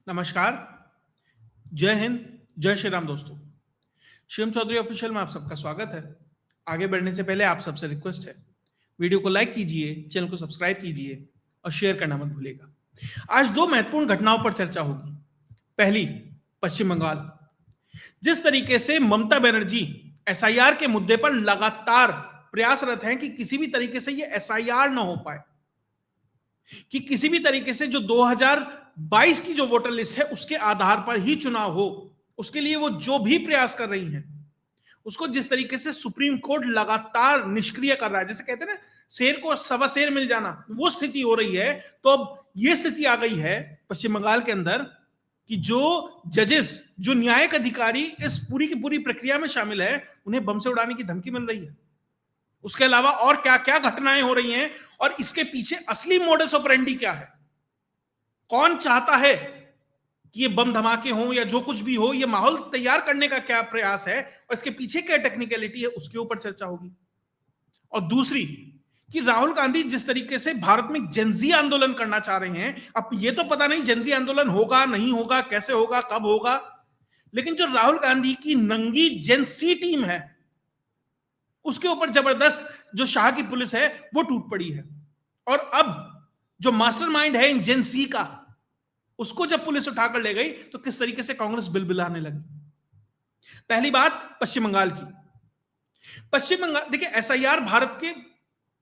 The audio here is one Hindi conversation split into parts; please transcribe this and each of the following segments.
नमस्कार, जय हिंद, जय श्री राम दोस्तों। शिवम चौधरी ऑफिशियल में आप सबका स्वागत है। आगे बढ़ने से पहले आप सबसे रिक्वेस्ट है, वीडियो को लाइक कीजिए, चैनल को सब्सक्राइब कीजिए और शेयर करना मत भूलिएगा। आज दो महत्वपूर्ण घटनाओं पर चर्चा होगी। पहली, पश्चिम बंगाल। जिस तरीके से ममता बनर्जी एसआईआर के मुद्दे पर लगातार प्रयासरत हैं कि किसी भी तरीके से ये एसआईआर ना हो पाए, कि किसी भी तरीके से जो 2022 की जो वोटर लिस्ट है उसके आधार पर ही चुनाव हो, उसके लिए वो जो भी प्रयास कर रही हैं, उसको जिस तरीके से सुप्रीम कोर्ट लगातार निष्क्रिय कर रहा है, जैसे कहते हैं ना शेर को सवा शेर मिल जाना, वो स्थिति हो रही है। तो अब ये स्थिति आ गई है पश्चिम बंगाल के अंदर कि जो जजेस, जो न्यायिक अधिकारी इस पूरी की पूरी प्रक्रिया में शामिल है, उन्हें बम से उड़ाने की धमकी मिल रही है। उसके अलावा और क्या क्या घटनाएं हो रही हैं और इसके पीछे असली मोडस ऑपरेंडी क्या है, कौन चाहता है कि ये बम धमाके हों या जो कुछ भी हो, ये माहौल तैयार करने का क्या प्रयास है और इसके पीछे क्या टेक्निकलिटी है, उसके ऊपर चर्चा होगी। और दूसरी कि राहुल गांधी जिस तरीके से भारत में जेनजी आंदोलन करना चाह रहे हैं, अब ये तो पता नहीं जेनजी आंदोलन होगा नहीं होगा, कैसे होगा, कब होगा, लेकिन जो राहुल गांधी की नंगी जेनसी टीम है उसके ऊपर जबरदस्त जो शाह की पुलिस है वो टूट पड़ी है। और अब जो मास्टरमाइंड है इन जेनसी का, उसको जब पुलिस उठाकर ले गई तो किस तरीके से कांग्रेस बिलबिलाने लगी। पहली बात पश्चिम बंगाल की। पश्चिम बंगाल देखिए, एसआईआर भारत के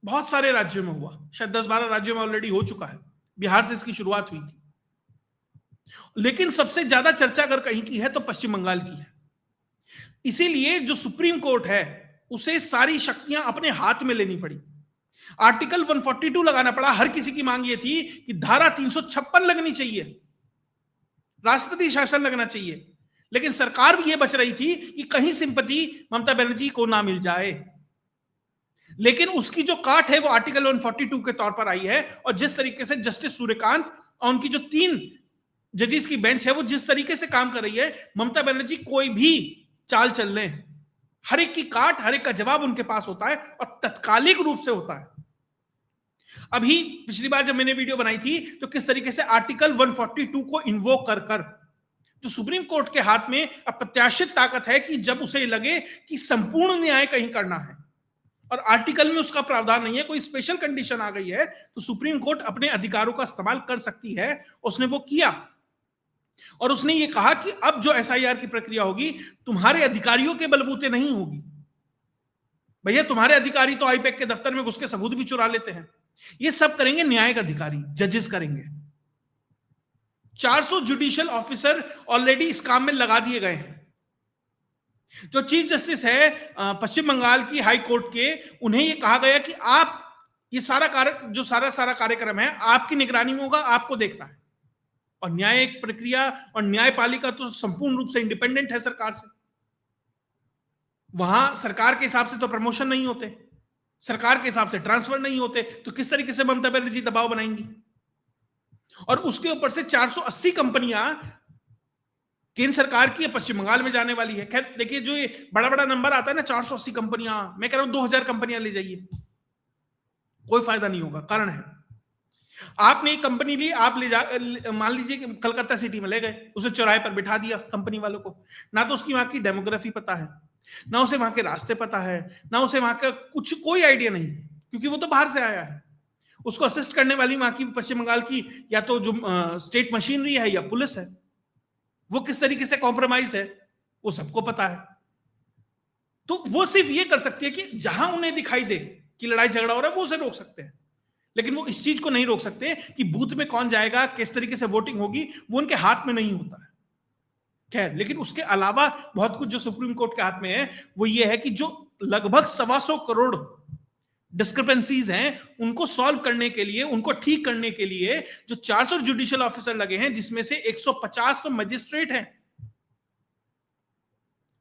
बहुत सारे राज्यों में हुआ, शायद 10-12 राज्यों में ऑलरेडी हो चुका है। बिहार से इसकी शुरुआत हुई थी, लेकिन सबसे ज्यादा चर्चा अगर कहीं की है तो पश्चिम बंगाल की है। इसीलिए जो सुप्रीम कोर्ट है उसे सारी शक्तियां अपने हाथ में लेनी पड़ी। आर्टिकल 142 लगाना पड़ा। हर किसी की मांग ये थी कि धारा 356 लगनी चाहिए, राष्ट्रपति शासन लगना चाहिए, लेकिन सरकार भी ये बच रही थी कि कहीं सिंपैथी ममता बनर्जी को ना मिल जाए। लेकिन उसकी जो काट है वो आर्टिकल 142 के तौर पर आई है। और जिस तरीके से जस्टिस सूर्यकांत और उनकी जो 3 जजेस की बेंच है वो जिस तरीके से काम कर रही है, ममता बनर्जी कोई भी चाल चल लें, हर एक की काट, हर एक का जवाब उनके पास होता है और तत्कालिक रूप से होता है। अभी पिछली बार जब मैंने वीडियो बनाई थी तो किस तरीके से आर्टिकल 142 को इन्वोक कर कर जो सुप्रीम कोर्ट के हाथ में अप्रत्याशित ताकत है कि जब उसे लगे कि संपूर्ण न्याय कहीं करना है और आर्टिकल में उसका प्रावधान नहीं है, कोई स्पेशल कंडीशन आ गई है, तो सुप्रीम कोर्ट अपने अधिकारों का इस्तेमाल कर सकती है। उसने वो किया और उसने ये कहा कि अब जो एसआईआर की प्रक्रिया होगी तुम्हारे अधिकारियों के बलबूते नहीं होगी। भैया, तुम्हारे अधिकारी तो आईपैक के दफ्तर में घुस के सबूत भी चुरा लेते हैं, ये सब करेंगे न्यायिक अधिकारी, जजेस करेंगे। 400 जुडिशियल ऑफिसर ऑलरेडी इस काम में लगा दिए गए हैं। जो चीफ जस्टिस है पश्चिम बंगाल की हाई कोर्ट के, उन्हें यह कहा गया कि आप ये सारा सारा कार्यक्रम है आपकी निगरानी में होगा, आपको देखना है। और न्यायिक प्रक्रिया और न्यायपालिका तो संपूर्ण रूप से इंडिपेंडेंट है सरकार से। वहां सरकार के हिसाब से तो प्रमोशन नहीं होते, सरकार के हिसाब से ट्रांसफर नहीं होते, तो किस तरीके से ममता बनर्जी दबाव बनाएंगी। और उसके ऊपर से 480 कंपनियां केंद्र सरकार की पश्चिम बंगाल में जाने वाली है। खैर देखिए, जो ये बड़ा बड़ा नंबर आता है ना 480 कंपनियां, मैं कह रहा हूं 2000 कंपनियां ले जाइए, कोई फायदा नहीं होगा। कारण है, आपने एक कंपनी ली, आप मान लीजिए कि कलकत्ता सिटी में ले गए, उसे चौराहे पर बिठा दिया कंपनी वालों को, ना तो उसकी वहां की डेमोग्राफी पता है, ना उसे वहां के रास्ते पता है, ना उसे वहां का कुछ कोई आइडिया नहीं, क्योंकि वो तो बाहर से आया है। उसको असिस्ट करने वाली वहां की पश्चिम बंगाल की या तो जो स्टेट मशीनरी है या पुलिस है, वो किस तरीके से कॉम्प्रोमाइज्ड है वो सबको पता है। तो वो सिर्फ ये कर सकती है कि जहां उन्हें दिखाई दे कि लड़ाई झगड़ा हो रहा है वो उसे रोक सकते हैं, लेकिन वो इस चीज को नहीं रोक सकते कि बूथ में कौन जाएगा, किस तरीके से वोटिंग होगी, वो उनके हाथ में नहीं होता है। खैर, लेकिन उसके अलावा बहुत कुछ जो सुप्रीम कोर्ट के हाथ में है वो ये है कि जो लगभग 125 करोड़ डिस्क्रिपेंसीज हैं उनको सॉल्व करने के लिए, उनको ठीक करने के लिए जो 400 जुडिशियल ऑफिसर लगे हैं, जिसमें से 150 तो मजिस्ट्रेट हैं।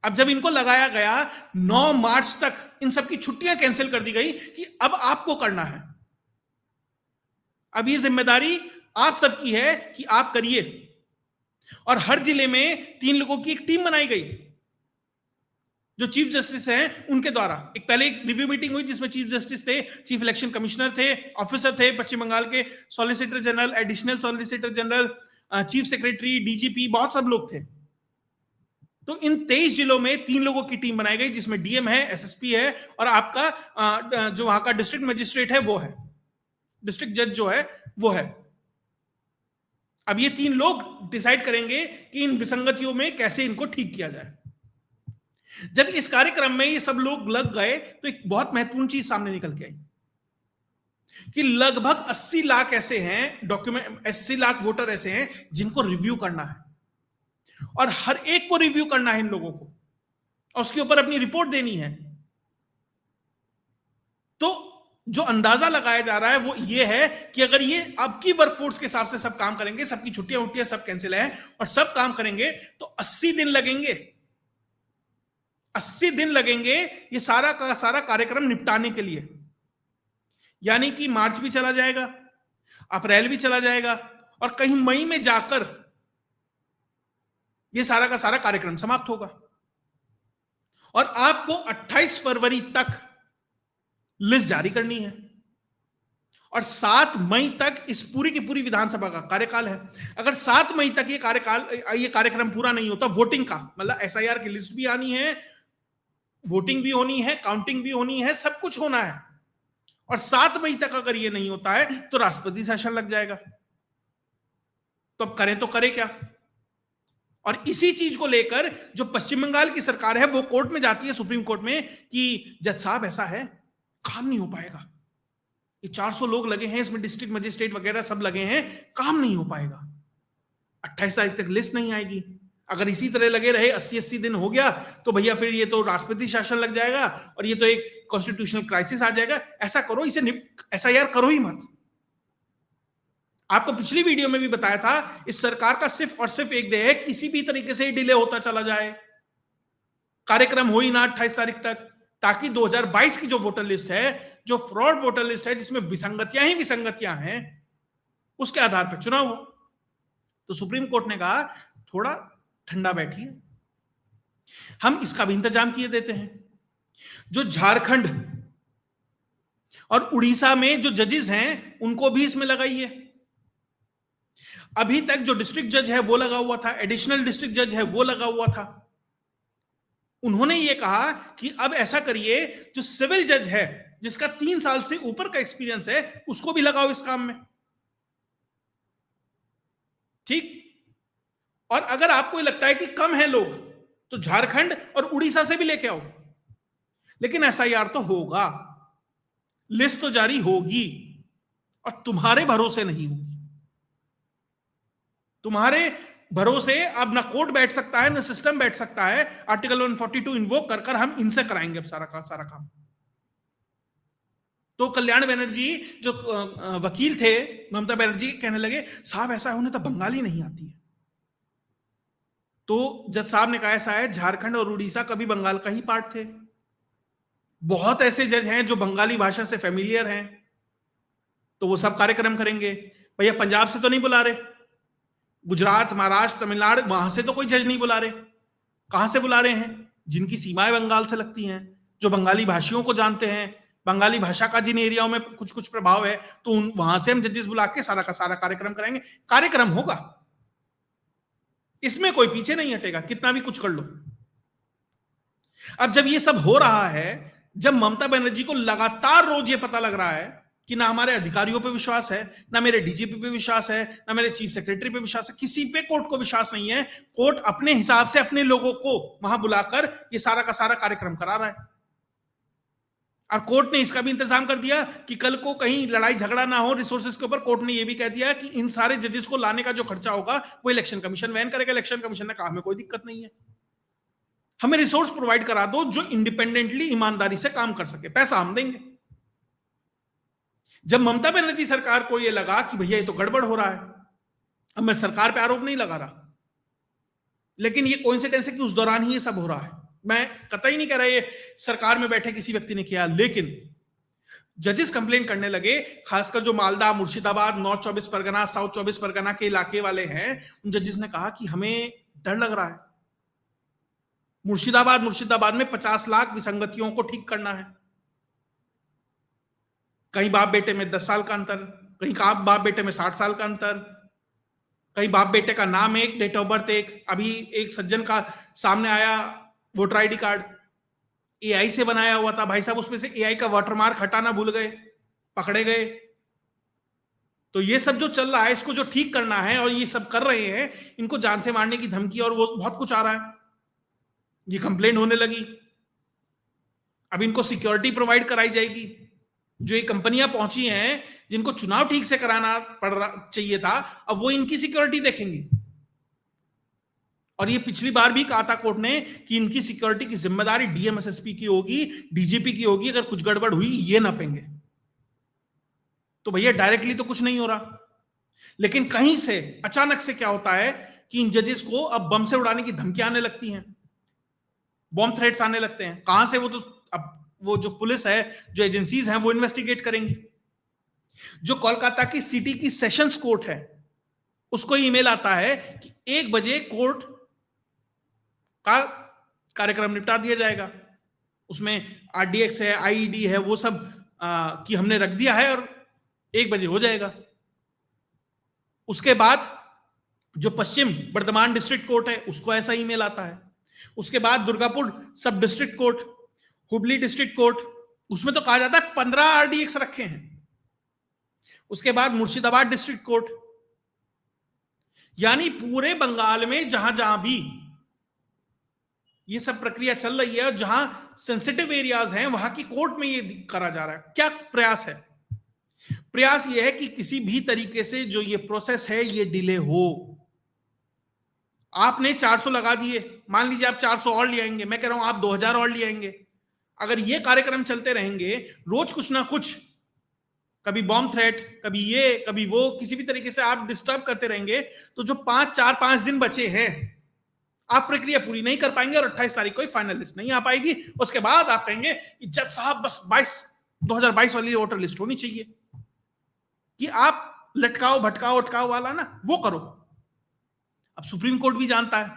अब जब इनको लगाया गया 9 मार्च तक, इन सबकी छुट्टियां कैंसिल कर दी गई कि अब आपको करना है, अब ये जिम्मेदारी आप सबकी है कि आप करिए। और हर जिले में 3 लोगों की एक टीम बनाई गई जो चीफ जस्टिस हैं उनके द्वारा। पहले एक रिव्यू मीटिंग हुई जिसमें चीफ जस्टिस थे, चीफ इलेक्शन कमिश्नर थे, ऑफिसर थे पश्चिम बंगाल के, solicitor general, additional solicitor general, chief secretary, DGP, बहुत सब लोग थे। तो इन 23 जिलों में 3 लोगों की टीम बनाई गई, जिसमें डीएम है, एसएसपी है, और आपका जो वहां का डिस्ट्रिक्ट मजिस्ट्रेट है वो है, डिस्ट्रिक्ट जज जो है वो है। अब ये 3 लोग डिसाइड करेंगे कि इन विसंगतियों में कैसे इनको ठीक किया जाए। जब इस कार्यक्रम में ये सब लोग लग गए तो एक बहुत महत्वपूर्ण चीज सामने निकल के आई कि लगभग 80 लाख ऐसे हैं डॉक्यूमेंट, 80 लाख वोटर ऐसे हैं जिनको रिव्यू करना है, और हर एक को रिव्यू करना है इन लोगों को, और उसके ऊपर अपनी रिपोर्ट देनी है। तो जो अंदाजा लगाया जा रहा है वो ये है कि अगर ये अब की वर्कफोर्स के हिसाब से सब काम करेंगे, सबकी छुट्टियां उट्टियां सब कैंसिल है और सब काम करेंगे, तो 80 दिन लगेंगे। 80 दिन लगेंगे ये सारा का सारा कार्यक्रम निपटाने के लिए। यानी कि मार्च भी चला जाएगा, अप्रैल भी चला जाएगा, और कहीं मई में जाकर ये सारा का सारा कार्यक्रम समाप्त होगा। और आपको 28 फरवरी तक लिस्ट जारी करनी है, और 7 मई तक इस पूरी की पूरी विधानसभा का कार्यकाल है। अगर 7 मई तक ये कार्यक्रम पूरा नहीं होता, वोटिंग का मतलब एसआईआर की लिस्ट भी आनी है, वोटिंग भी होनी है, काउंटिंग भी होनी है, सब कुछ होना है, और 7 मई तक अगर ये नहीं होता है तो राष्ट्रपति शासन लग जाएगा। तो अब करें तो करें क्या? और इसी चीज को लेकर जो पश्चिम बंगाल की सरकार है वो कोर्ट में जाती है, सुप्रीम कोर्ट में, कि जज साहब ऐसा है, काम नहीं हो पाएगा, ये 400 लोग लगे हैं, इसमें डिस्ट्रिक्ट मजिस्ट्रेट वगैरह सब लगे हैं, काम नहीं हो पाएगा, 28 तारीख तक लिस्ट नहीं आएगी। अगर इसी तरह लगे रहे 80-80 दिन हो गया तो भैया फिर ये तो राष्ट्रपति शासन लग जाएगा और ये तो एक कॉन्स्टिट्यूशनल क्राइसिस आ जाएगा। ऐसा करो, इसे एसआईआर करो ही मत। आपको पिछली वीडियो में भी बताया था, इस सरकार का सिर्फ और सिर्फ एक ध्येय है, किसी भी तरीके से डिले होता चला जाए, कार्यक्रम हो ही ना 28 तारीख तक, ताकि 2022 की जो वोटर लिस्ट है, जो फ्रॉड वोटर लिस्ट है, जिसमें विसंगतियां ही विसंगतियां हैं, उसके आधार पर चुनाव हो। तो सुप्रीम कोर्ट ने कहा थोड़ा ठंडा बैठिए, हम इसका भी इंतजाम किए देते हैं। जो झारखंड और उड़ीसा में जो जजेस हैं उनको भी इसमें लगाइए। अभी तक जो डिस्ट्रिक्ट जज है वो लगा हुआ था, एडिशनल डिस्ट्रिक्ट जज है वो लगा हुआ था। उन्होंने ये कहा कि अब ऐसा करिए, जो सिविल जज है जिसका 3 साल से ऊपर का एक्सपीरियंस है उसको भी लगाओ इस काम में, ठीक। और अगर आपको लगता है कि कम है लोग तो झारखंड और उड़ीसा से भी लेके आओ, लेकिन एसआईआर तो होगा, लिस्ट तो जारी होगी, और तुम्हारे भरोसे नहीं होगी। तुम्हारे भरोसे अब ना कोर्ट बैठ सकता है, ना सिस्टम बैठ सकता है। आर्टिकल 142 इन्वोक कर कर हम इनसे कराएंगे अब सारा का सारा काम। तो कल्याण बनर्जी जो वकील थे ममता बनर्जी, कहने लगे साहब ऐसा उन्हें तो बंगाली नहीं आती है। तो जज साहब ने कहा ऐसा है, झारखंड और उड़ीसा कभी बंगाल का ही पार्ट थे। बहुत ऐसे जज हैं जो बंगाली भाषा से फेमिलियर हैं, तो वो सब कार्यक्रम करेंगे। भैया पंजाब से तो नहीं बुला रहे, गुजरात, महाराष्ट्र, तमिलनाडु, वहां से तो कोई जज नहीं बुला रहे। कहां से बुला रहे हैं? जिनकी सीमाएं बंगाल से लगती हैं, जो बंगाली भाषियों को जानते हैं, बंगाली भाषा का जिन एरियाओं में कुछ कुछ प्रभाव है, तो वहां से हम जजेस बुला के सारा का सारा कार्यक्रम करेंगे। कार्यक्रम होगा, इसमें कोई पीछे नहीं हटेगा, कितना भी कुछ कर लो। अब जब ये सब हो रहा है, जब ममता बनर्जी को लगातार रोज ये पता लग रहा है कि ना हमारे अधिकारियों पे विश्वास है, ना मेरे डीजीपी पे विश्वास है, ना मेरे चीफ सेक्रेटरी पे विश्वास है, किसी पे कोर्ट को विश्वास नहीं है, कोर्ट अपने हिसाब से अपने लोगों को वहां बुलाकर ये सारा का सारा कार्यक्रम करा रहा है। और कोर्ट ने इसका भी इंतजाम कर दिया कि कल को कहीं लड़ाई झगड़ा ना हो रिसोर्सेज के ऊपर। कोर्ट ने यह भी कह दिया कि इन सारे जजेस को लाने का जो खर्चा होगा वो इलेक्शन कमीशन वहन करेगा। इलेक्शन कमीशन ने कहा हमें कोई दिक्कत नहीं है, हमें रिसोर्स प्रोवाइड करा दो जो इंडिपेंडेंटली ईमानदारी से काम कर सके, पैसा हम देंगे। जब ममता बनर्जी सरकार को यह लगा कि भैया ये तो गड़बड़ हो रहा है, अब मैं सरकार पे आरोप नहीं लगा रहा, लेकिन ये कोइंसिडेंस है कि उस दौरान ही ये सब हो रहा है। मैं कतई नहीं कह रहा ये सरकार में बैठे किसी व्यक्ति ने किया, लेकिन जजेस कंप्लेन करने लगे, खासकर जो मालदा, मुर्शिदाबाद, नॉर्थ 24 परगना, साउथ 24 परगना के इलाके वाले हैं, उन जजेस ने कहा कि हमें डर लग रहा है। मुर्शिदाबाद में 50 लाख विसंगतियों को ठीक करना है। कहीं बाप बेटे में 10 साल का अंतर, कहीं बाप बेटे में 60 साल का अंतर, कहीं बाप बेटे का नाम एक, डेट ऑफ बर्थ एक। अभी एक सज्जन का सामने आया वोटर आईडी कार्ड एआई से बनाया हुआ था, भाई साहब उसमें से एआई का वाटरमार्क हटाना भूल गए, पकड़े गए। तो ये सब जो चल रहा है इसको जो ठीक करना है, और ये सब कर रहे हैं, इनको जान से मारने की धमकी और वो बहुत कुछ आ रहा है। ये कंप्लेंट होने लगी, अब इनको सिक्योरिटी प्रोवाइड कराई जाएगी। जो ये कंपनियां पहुंची हैं जिनको चुनाव ठीक से कराना पड़ रहा चाहिए था, अब वो इनकी सिक्योरिटी देखेंगी। और ये पिछली बार भी कहा था कोर्ट ने कि इनकी सिक्योरिटी की जिम्मेदारी डीएम एसएसपी की होगी, डीजीपी की होगी, अगर कुछ गड़बड़ हुई ये ना पेंगे। तो भैया डायरेक्टली तो कुछ नहीं हो रहा, लेकिन कहीं से अचानक से क्या होता है कि इन जजेस को अब बम से उड़ाने की धमकियां आने लगती हैं, बॉम्ब थ्रेट्स आने लगते हैं। कहां से? वो तो अब वो जो पुलिस है, जो एजेंसीज हैं, वो इन्वेस्टिगेट करेंगी। जो कोलकाता की सिटी की सेशंस कोर्ट है उसको ईमेल आता है कि 1 बजे कोर्ट का कार्यक्रम निपटा दिया जाएगा, उसमें आरडीएक्स है, आईईडी है, वो सब कि हमने रख दिया है और 1 बजे हो जाएगा। उसके बाद जो पश्चिम बर्धमान डिस्ट्रिक्ट कोर्ट है उसको ऐसा ईमेल आता है। उसके बाद दुर्गापुर सब district court, Hubli district court, उसमें तो कहा जाता है 15 आरडीएक्स रखे हैं। उसके बाद मुर्शिदाबाद डिस्ट्रिक्ट कोर्ट, यानी पूरे बंगाल में जहां जहां भी ये सब प्रक्रिया चल रही है और जहां सेंसिटिव एरियाज हैं वहां की कोर्ट में ये करा जा रहा है। क्या प्रयास है? प्रयास ये है कि किसी भी तरीके से जो ये प्रोसेस है ये डिले हो। आपने 400 लगा दिए, मान लीजिए आप 400 और ले आएंगे, मैं कह रहा हूं आप 2000 और ले आएंगे। अगर ये कार्यक्रम चलते रहेंगे, रोज कुछ ना कुछ, कभी बॉम्ब थ्रेट, कभी ये कभी वो, किसी भी तरीके से आप डिस्टर्ब करते रहेंगे, तो जो 4-5 दिन बचे हैं आप प्रक्रिया पूरी नहीं कर पाएंगे और 28 तारीख को फाइनल लिस्ट नहीं आ पाएगी। उसके बाद आप कहेंगे कि जज साहब बस 2022 वाली वोटर लिस्ट होनी चाहिए, कि आप लटकाओ भटकाओ अटकाओ वाला ना वो करो। अब सुप्रीम कोर्ट भी जानता है,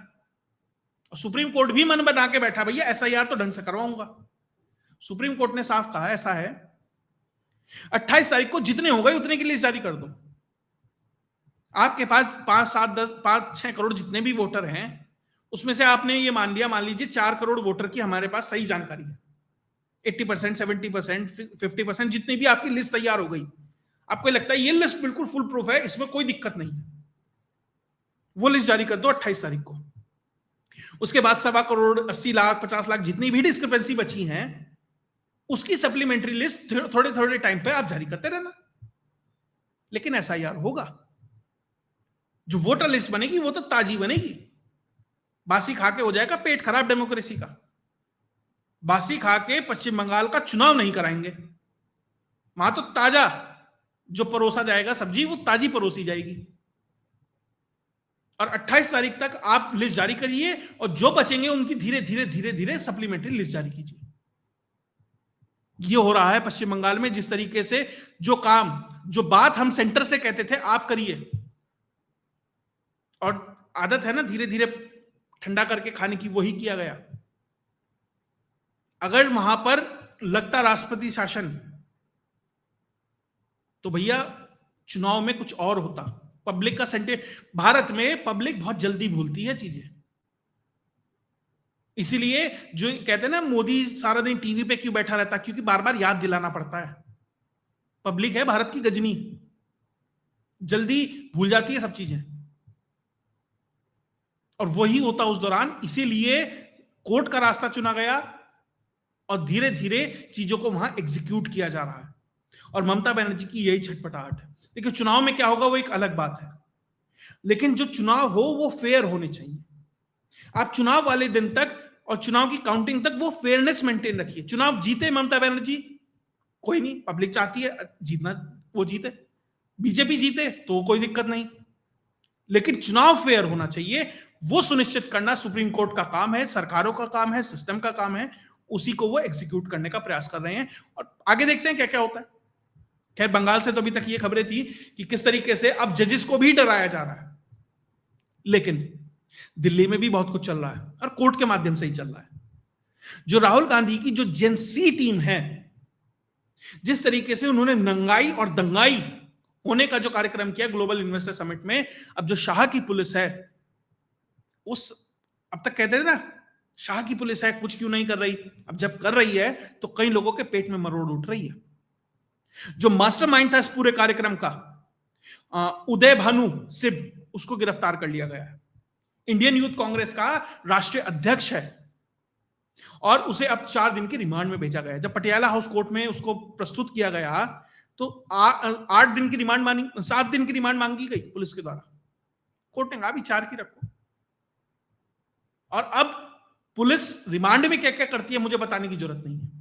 और सुप्रीम कोर्ट भी मन बना के बैठा, भैया एसआईआर तो ढंग से करवाऊंगा। सुप्रीम कोर्ट ने साफ कहा ऐसा है 28 तारीख को जितने हो गए उतने की लिस्ट जारी कर दो। आपके पास 5-7-10-5-6 करोड़ जितने भी वोटर हैं, उसमें से आपने ये मान लिया, मान लीजिए 4 करोड़ वोटर की हमारे पास सही जानकारी है, 80%, 70%, 50%, जितनी भी आपकी लिस्ट तैयार हो गई, आपको लगता है ये लिस्ट बिल्कुल फुल प्रूफ है, इसमें कोई दिक्कत नहीं है, वो लिस्ट जारी कर दो 28 तारीख को। उसके बाद 1.25 करोड़, 80 लाख, 50 लाख जितनी भी डिस्क्रिपेंसी बची हैं, उसकी सप्लीमेंट्री लिस्ट थोड़े थोड़े टाइम पे आप जारी करते रहना। लेकिन एसआईआर होगा, जो वोटर लिस्ट बनेगी वो तो ताजी बनेगी। बासी खा के हो जाएगा पेट खराब डेमोक्रेसी का। बासी खा के पश्चिम बंगाल का चुनाव नहीं कराएंगे, वहां तो ताजा जो परोसा जाएगा सब्जी, वो ताजी परोसी जाएगी। और 28 तारीख तक आप लिस्ट जारी करिए, और जो बचेंगे उनकी धीरे धीरे धीरे धीरे सप्लीमेंट्री लिस्ट जारी कीजिए। ये हो रहा है पश्चिम बंगाल में। जिस तरीके से जो काम, जो बात हम सेंटर से कहते थे आप करिए, और आदत है ना धीरे धीरे ठंडा करके खाने की, वही किया गया। अगर वहां पर लगता राष्ट्रपति शासन, तो भैया चुनाव में कुछ और होता। पब्लिक का सेंटिमेंट, भारत में पब्लिक बहुत जल्दी भूलती है चीजें, इसीलिए जो कहते हैं ना मोदी सारा दिन टीवी पे क्यों बैठा रहता, क्योंकि बार बार याद दिलाना पड़ता है। पब्लिक है भारत की गजनी, जल्दी भूल जाती है सब चीजें, और वही होता उस दौरान। इसीलिए कोर्ट का रास्ता चुना गया और धीरे धीरे चीजों को वहां एग्जीक्यूट किया जा रहा है। और ममता बनर्जी की यही छटपटाहट है। देखिए चुनाव में क्या होगा वो एक अलग बात है, लेकिन जो चुनाव हो वो फेयर होने चाहिए। आप चुनाव वाले दिन तक और चुनाव की काउंटिंग तक वो फेयरनेस मेंटेन रखिए। चुनाव जीते ममता बनर्जी, कोई नहीं, पब्लिक चाहती है जीतना, वो जीते। बीजेपी जीते तो कोई दिक्कत नहीं, लेकिन चुनाव फेयर होना चाहिए। वो सुनिश्चित करना सुप्रीम कोर्ट का काम है, सरकारों का काम है, सिस्टम का काम है। उसी को वो एग्जीक्यूट करने का प्रयास कर रहे हैं, और आगे देखते हैं क्या क्या होता है। खैर बंगाल से तो अभी तक ये खबरें थी कि किस तरीके से अब जजेस को भी डराया जा रहा है, लेकिन दिल्ली में भी बहुत कुछ चल रहा है और कोर्ट के माध्यम से ही चल रहा है। जो राहुल गांधी की जो जेन सी टीम है, जिस तरीके से उन्होंने नंगाई और दंगाई होने का जो कार्यक्रम किया ग्लोबल इन्वेस्टर समिट में, अब जो शाह की पुलिस है, उस अब तक कहते थे ना शाह की पुलिस है कुछ क्यों नहीं कर रही, अब जब कर रही है तो कई लोगों के पेट में मरोड़ उठ रही है। जो मास्टरमाइंड था इस पूरे कार्यक्रम का, उदय भानु सिब, उसको गिरफ्तार कर लिया गया है। इंडियन यूथ कांग्रेस का राष्ट्रीय अध्यक्ष है और उसे अब 4 दिन की रिमांड में भेजा गया। जब पटियाला हाउस कोर्ट में उसको प्रस्तुत किया गया तो 8 दिन की रिमांड मांगी, 7 दिन की रिमांड मांगी गई पुलिस के द्वारा। कोर्ट ने कहा अभी 4 की रखो। और अब पुलिस रिमांड में क्या क्या करती है मुझे बताने की जरूरत नहीं है।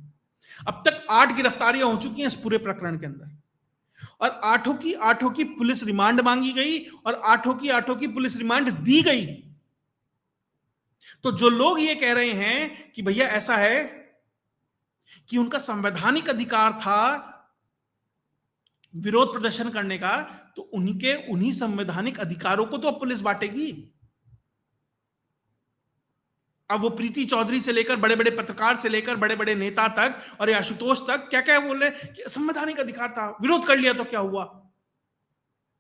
अब तक 8 गिरफ्तारियां हो चुकी हैं इस पूरे प्रकरण के अंदर, और 8 की पुलिस रिमांड मांगी गई और 8 की पुलिस रिमांड दी गई। तो जो लोग ये कह रहे हैं कि भैया ऐसा है कि उनका संवैधानिक अधिकार था विरोध प्रदर्शन करने का, तो उन्हीं संवैधानिक अधिकारों को तो पुलिस बांटेगी। अब वो प्रीति चौधरी से लेकर बड़े बड़े पत्रकार से लेकर बड़े बड़े नेता तक और आशुतोष तक क्या क्या बोल रहे कि संवैधानिक अधिकार था, विरोध कर लिया तो क्या हुआ।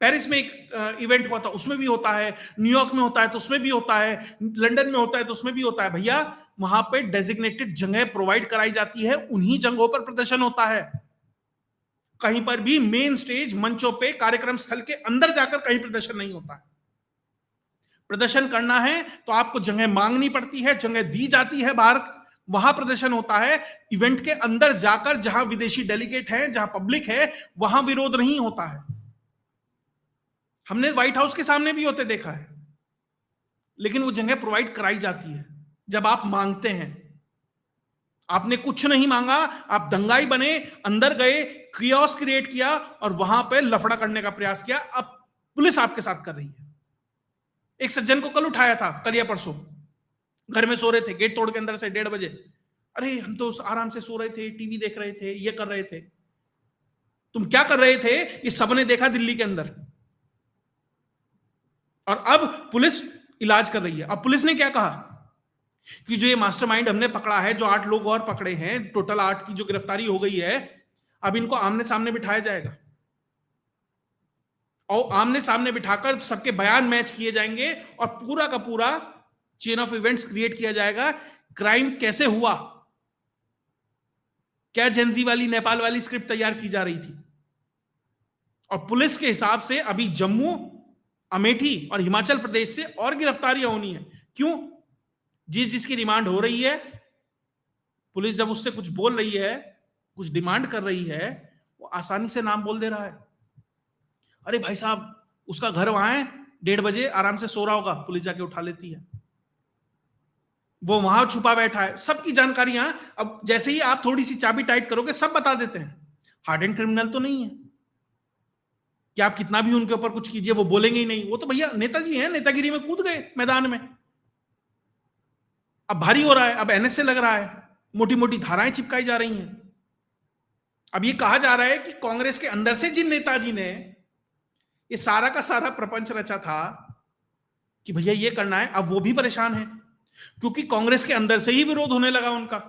पेरिस में एक इवेंट हुआ था उसमें भी होता है, न्यूयॉर्क में होता है तो उसमें भी होता है, लंदन में होता है तो उसमें भी होता है। भैया वहां पे डेजिग्नेटेड जगह प्रोवाइड कराई जाती है, उन्हीं जगहों पर प्रदर्शन होता है। कहीं पर भी मेन स्टेज मंचों पे कार्यक्रम स्थल के अंदर जाकर कहीं प्रदर्शन नहीं होता है। प्रदर्शन करना है तो आपको जगह मांगनी पड़ती है, जगह दी जाती है बाहर, वहां प्रदर्शन होता है। इवेंट के अंदर जाकर जहां विदेशी डेलीगेट हैं, जहां पब्लिक है, वहां विरोध नहीं होता है। हमने व्हाइट हाउस के सामने भी होते देखा है, लेकिन वो जगह प्रोवाइड कराई जाती है जब आप मांगते हैं। आपने कुछ नहीं मांगा, आप दंगाई बने, अंदर गए, कियोस्क क्रिएट किया और वहां पे लफड़ा करने का प्रयास किया। अब पुलिस आपके साथ कर रही है। एक सज्जन को कल उठाया था, कल या परसों, घर में सो रहे थे, गेट तोड़ के अंदर से 1:30 बजे। अरे हम तो आराम से सो रहे थे, टीवी देख रहे थे, ये कर रहे थे। तुम क्या कर रहे थे ये सबने देखा दिल्ली के अंदर। और अब पुलिस इलाज कर रही है। अब पुलिस ने क्या कहा कि जो ये मास्टरमाइंड हमने पकड़ा है, जो 8 लोग और पकड़े हैं, टोटल 8 की जो गिरफ्तारी हो गई है, अब इनको आमने सामने बिठाया जाएगा और आमने सामने बिठाकर सबके बयान मैच किए जाएंगे और पूरा का पूरा चेन ऑफ इवेंट्स क्रिएट किया जाएगा। क्राइम कैसे हुआ, क्या जेंजी वाली नेपाल वाली स्क्रिप्ट तैयार की जा रही थी। और पुलिस के हिसाब से अभी जम्मू, अमेठी और हिमाचल प्रदेश से और गिरफ्तारियां होनी है। क्यों? जिसकी रिमांड हो रही है, पुलिस जब उससे कुछ बोल रही है, कुछ डिमांड कर रही है, वो आसानी से नाम बोल दे रहा है। अरे भाई साहब उसका घर वहां है, 1:30 बजे आराम से सो रहा होगा, पुलिस जाके उठा लेती है। वो वहां छुपा बैठा है, सबकी जानकारियां अब जैसे ही आप थोड़ी सी चाबी टाइट करोगे सब बता देते हैं। हार्डेंड क्रिमिनल तो नहीं है कि आप कितना भी उनके ऊपर कुछ कीजिए वो बोलेंगे ही नहीं। वो तो भैया नेताजी हैं, नेतागिरी में कूद गए मैदान में। अब भारी हो रहा है, अब एनएसए लग रहा है, मोटी मोटी धाराएं चिपकाई जा रही हैं। अब ये कहा जा रहा है कि कांग्रेस के अंदर से जिन नेताजी ने ये सारा का सारा प्रपंच रचा था कि भैया ये करना है, अब वो भी परेशान है क्योंकि कांग्रेस के अंदर से ही विरोध होने लगा उनका।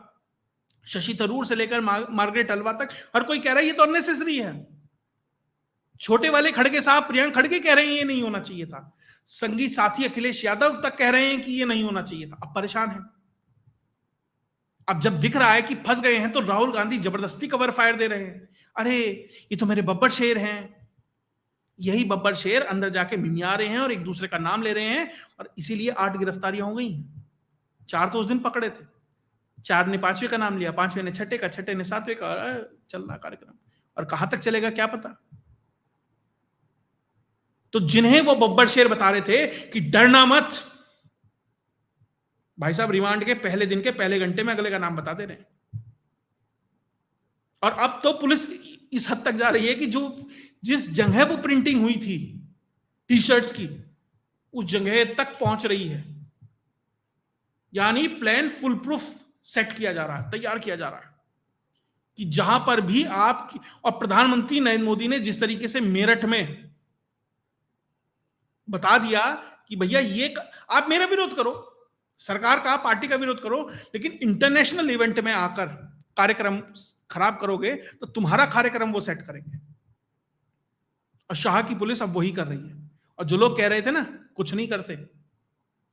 शशि थरूर से लेकर मार्गरेट हलवा तक हर कोई कह रहा है ये तो अननेसेसरी है। छोटे वाले खड़गे साहब, प्रियंक खड़गे कह रहे हैं ये नहीं होना चाहिए था। संगी साथी अखिलेश यादव तक कह रहे हैं कि ये नहीं होना चाहिए था। अब परेशान है। अब जब दिख रहा है कि फंस गए हैं तो राहुल गांधी जबरदस्ती कवर फायर दे रहे हैं। अरे ये तो मेरे बब्बर शेर हैं। यही बब्बर शेर अंदर जाके मिमिया रहे हैं और एक दूसरे का नाम ले रहे हैं और इसीलिए 8 गिरफ्तारियां हो गई हैं। 4 तो उस दिन पकड़े थे, 4 ने 5वें का नाम लिया, 5वें ने 6ठे का, 6ठे ने 7वें का, चल रहा कार्यक्रम। और कहां तक चलेगा क्या पता। तो जिन्हें वो बब्बर शेर बता रहे थे कि डरना मत, भाई साहब रिमांड के पहले दिन के पहले घंटे में अगले का नाम बता दे रहे हैं। और अब तो पुलिस इस हद तक जा रही है कि जो जिस जगह वो प्रिंटिंग हुई थी टी शर्ट्स की, उस जगह तक पहुंच रही है। यानी प्लान फुल प्रूफ सेट किया जा रहा है, तैयार किया जा रहा है कि जहां पर भी आप। और प्रधानमंत्री नरेंद्र मोदी ने जिस तरीके से मेरठ में बता दिया कि भैया ये आप मेरा विरोध करो, सरकार का, पार्टी का विरोध करो, लेकिन इंटरनेशनल इवेंट में आकर कार्यक्रम खराब करोगे तो तुम्हारा कार्यक्रम वो सेट करेंगे। और शाह की पुलिस अब वही कर रही है। और जो लोग कह रहे थे ना कुछ नहीं करते,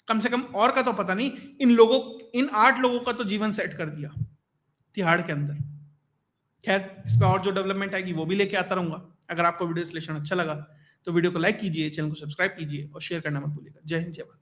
कम से कम और का तो पता नहीं, इन 8 लोगों का तो जीवन सेट कर दिया तिहाड़ के अंदर। खैर, इस पर और जो डेवलपमेंट आएगी वो भी लेके आता रहूंगा। अगर आपको वीडियो विश्लेषण अच्छा लगा तो वीडियो को लाइक कीजिए, चैनल को सब्सक्राइब कीजिए और शेयर करना मत भूलिएगा। जय हिंद, जय भारत।